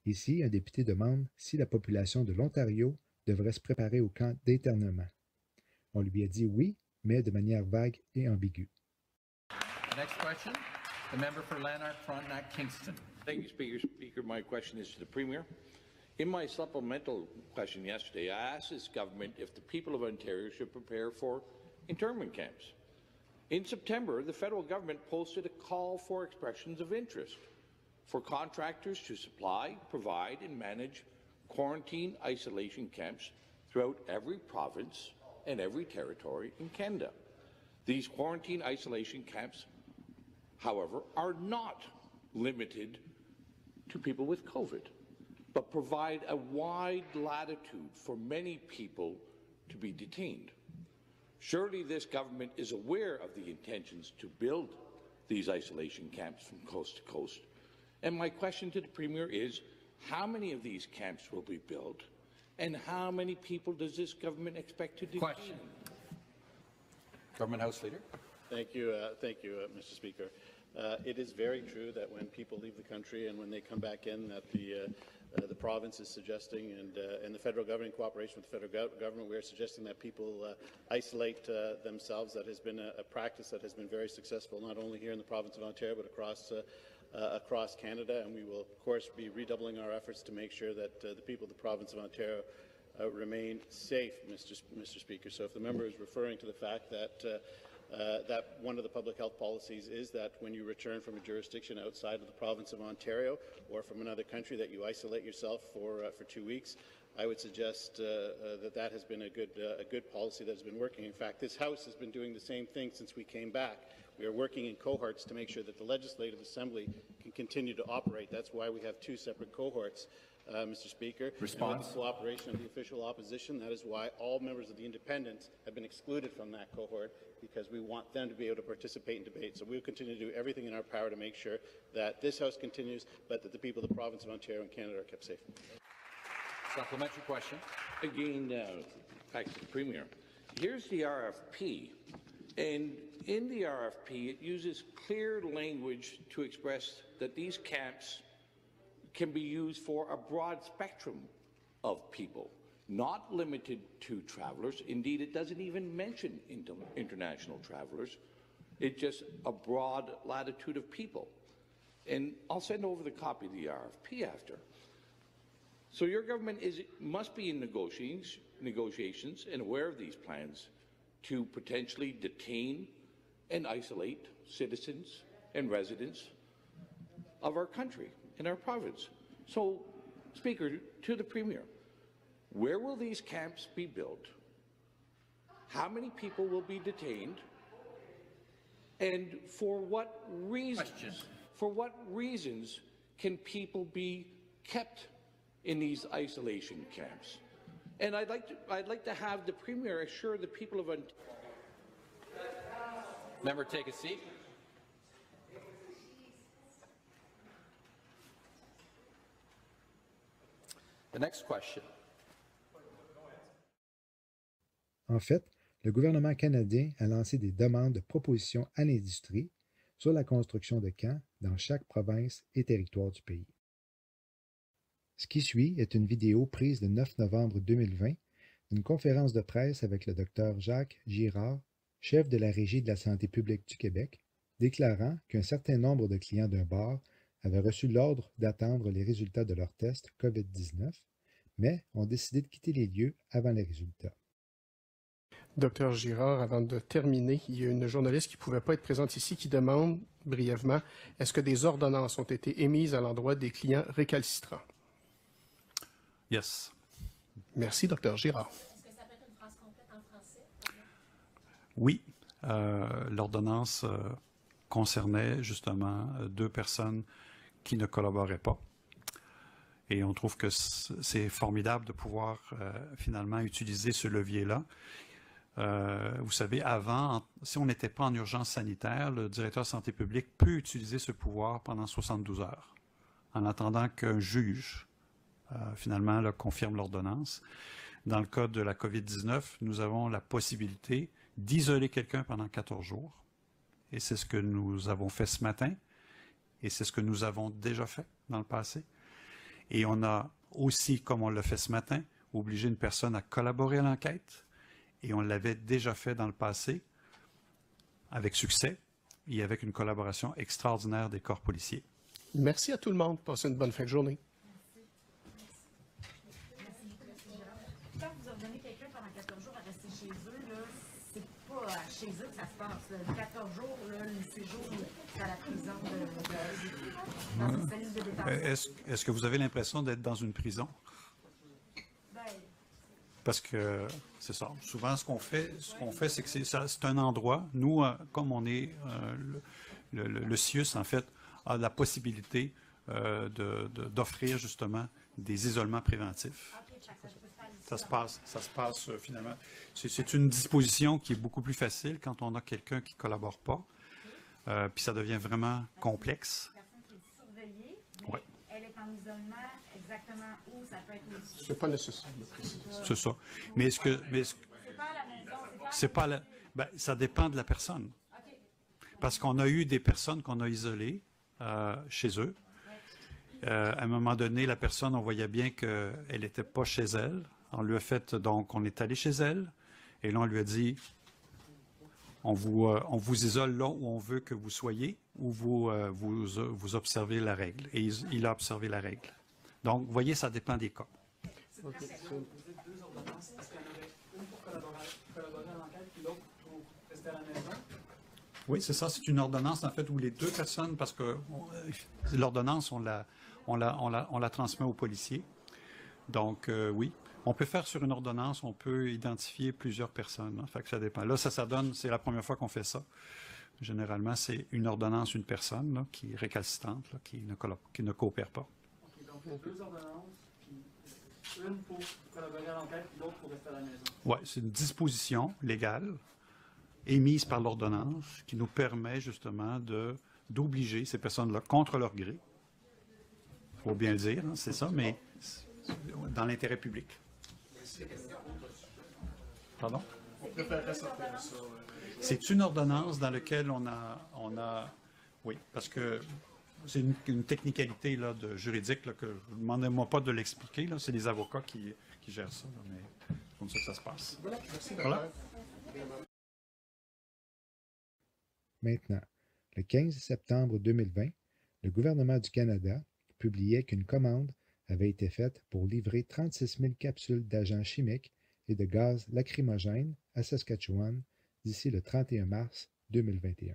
Ici, un député demande si la population de l'Ontario devrait se préparer au camp d'internement. On lui a dit oui, mais de manière vague et ambiguë. The next question, the member for Lanark, Frontenac, Kingston. Thank you, Speaker. My question is to the Premier. In my supplemental question yesterday, I asked this government if the people of Ontario should prepare for internment camps. In September, the federal government posted a call for expressions of interest for contractors to supply, provide and manage quarantine isolation camps throughout every province and every territory in Canada. These quarantine isolation camps, however, are not limited to people with COVID, but provide a wide latitude for many people to be detained. Surely this government is aware of the intentions to build these isolation camps from coast to coast. And my question to the Premier is, how many of these camps will be built, and how many people does this government expect to detain? Question. Government House Leader. Thank you, Mr. Speaker. It is very true that when people leave the country and when they come back in, that the province is suggesting, and the federal government, in cooperation with the federal government, we are suggesting that people isolate themselves. That has been a practice that has been very successful, not only here in the province of Ontario, but across Canada. And we will, of course, be redoubling our efforts to make sure that the people of the province of Ontario remain safe, Mr. Speaker. So if the member is referring to the fact that that one of the public health policies is that when you return from a jurisdiction outside of the province of Ontario or from another country that you isolate yourself for 2 weeks, I would suggest that has been a good policy that has been working. In fact, this House has been doing the same thing since we came back. We are working in cohorts to make sure that the Legislative Assembly can continue to operate. That's why we have two separate cohorts. Mr. Speaker. Response. And with the cooperation of the official opposition, that is why all members of the Independents have been excluded from that cohort, because we want them to be able to participate in debate. So we will continue to do everything in our power to make sure that this House continues, but that the people of the province of Ontario and Canada are kept safe. Supplementary question. Again, back to the Premier. Here's the RFP, and in the RFP it uses clear language to express that these camps can be used for a broad spectrum of people, not limited to travellers. Indeed, it doesn't even mention international travellers. It's just a broad latitude of people. And I'll send over the copy of the RFP after. So your government must be in negotiations and aware of these plans to potentially detain and isolate citizens and residents of our country, in our province. So, Speaker, to the Premier, where will these camps be built? How many people will be detained? And for what reasons? Question. For what reasons can people be kept in these isolation camps? And I'd like to have the Premier assure the people of Ontario. Member, take a seat. The next question. En fait, le gouvernement canadien a lancé des demandes de propositions à l'industrie sur la construction de camps dans chaque province et territoire du pays. Ce qui suit est une vidéo prise le 9 novembre 2020 d'une conférence de presse avec le Dr Jacques Girard, chef de la Régie de la santé publique du Québec, déclarant qu'un certain nombre de clients d'un bar avaient reçu l'ordre d'attendre les résultats de leur test COVID-19, mais ont décidé de quitter les lieux avant les résultats. Docteur Girard, avant de terminer, il y a une journaliste qui ne pouvait pas être présente ici qui demande brièvement, est-ce que des ordonnances ont été émises à l'endroit des clients récalcitrants? Yes. Merci, Docteur Girard. Est-ce que ça peut être une phrase complète en français? Oui, l'ordonnance concernait justement 2 personnes qui ne collaboraient pas. Et on trouve que c'est formidable de pouvoir finalement utiliser ce levier-là. Vous savez, avant, si on n'était pas en urgence sanitaire, le directeur de santé publique peut utiliser ce pouvoir pendant 72 heures, en attendant qu'un juge, finalement, confirme l'ordonnance. Dans le cas de la COVID-19, nous avons la possibilité d'isoler quelqu'un pendant 14 jours. Et c'est ce que nous avons fait ce matin. Et c'est ce que nous avons déjà fait dans le passé. Et on a aussi, comme on l'a fait ce matin, obligé une personne à collaborer à l'enquête. Et on l'avait déjà fait dans le passé, avec succès, et avec une collaboration extraordinaire des corps policiers. Merci à tout le monde. Passez une bonne fin de journée. Quand vous ordonnez quelqu'un pendant 14 jours à rester chez eux, là, c'est pas chez eux que ça se passe. Là. 14 jours, là, le séjour, c'est à la prison dans une cellule de détention. Est-ce que vous avez l'impression d'être dans une prison? Ben, Parce que c'est ça. Souvent, ce qu'on fait, c'est que c'est un endroit. Nous, comme on est le CIUS, en fait, a la possibilité d'offrir justement des isolements préventifs. Ça se passe finalement. C'est une disposition qui est beaucoup plus facile quand on a quelqu'un qui ne collabore pas. Puis ça devient vraiment complexe. la personne qui est surveillée, mais Ouais. elle est en isolement exactement où ça peut être aussi. C'est pas nécessaire de préciser. C'est ça. Mais est-ce que... C'est pas à la maison, c'est pas ça dépend de la personne. Parce qu'on a eu des personnes qu'on a isolées chez eux. À un moment donné, la personne, on voyait bien qu'elle n'était pas chez elle. On lui a fait, donc, on est allé chez elle. Et là, on lui a dit, on vous isole là où on veut que vous soyez, ou vous observez la règle. Et il a observé la règle. Donc, vous voyez, ça dépend des cas. Vous dites deux ordonnances. Est-ce qu'il y en aurait une pour collaborer à l'enquête, puis l'autre pour rester à la maison? Oui, c'est ça. C'est une ordonnance, en fait, où les deux personnes, parce que l'ordonnance, on la transmet aux policiers. Donc, oui. On peut faire sur une ordonnance, on peut identifier plusieurs personnes. Hein, fait que ça dépend. Là, ça donne, c'est la première fois qu'on fait ça. Généralement, c'est une ordonnance, une personne là, qui est récalcitrante, là, qui ne coopère pas. OK, donc deux ordonnances, puis une pour collaborer à l'enquête, puis l'autre pour rester à la maison. Oui, c'est une disposition légale émise par l'ordonnance qui nous permet justement d'obliger ces personnes-là contre leur gré. Il faut bien le dire, hein, c'est ça, mais dans l'intérêt public. Pardon? On préférerait sortir ça. C'est une ordonnance dans laquelle on a oui, parce que c'est une technicalité là, juridique là, que je ne vous demandez pas de l'expliquer. C'est les avocats qui gèrent ça, là, mais c'est comme ça que ça se passe. Voilà, merci. Voilà. Maintenant, le 15 septembre 2020, le gouvernement du Canada publiait qu'une commande avait été faite pour livrer 36 000 capsules d'agents chimiques et de gaz lacrymogènes à Saskatchewan d'ici le 31 mars 2021.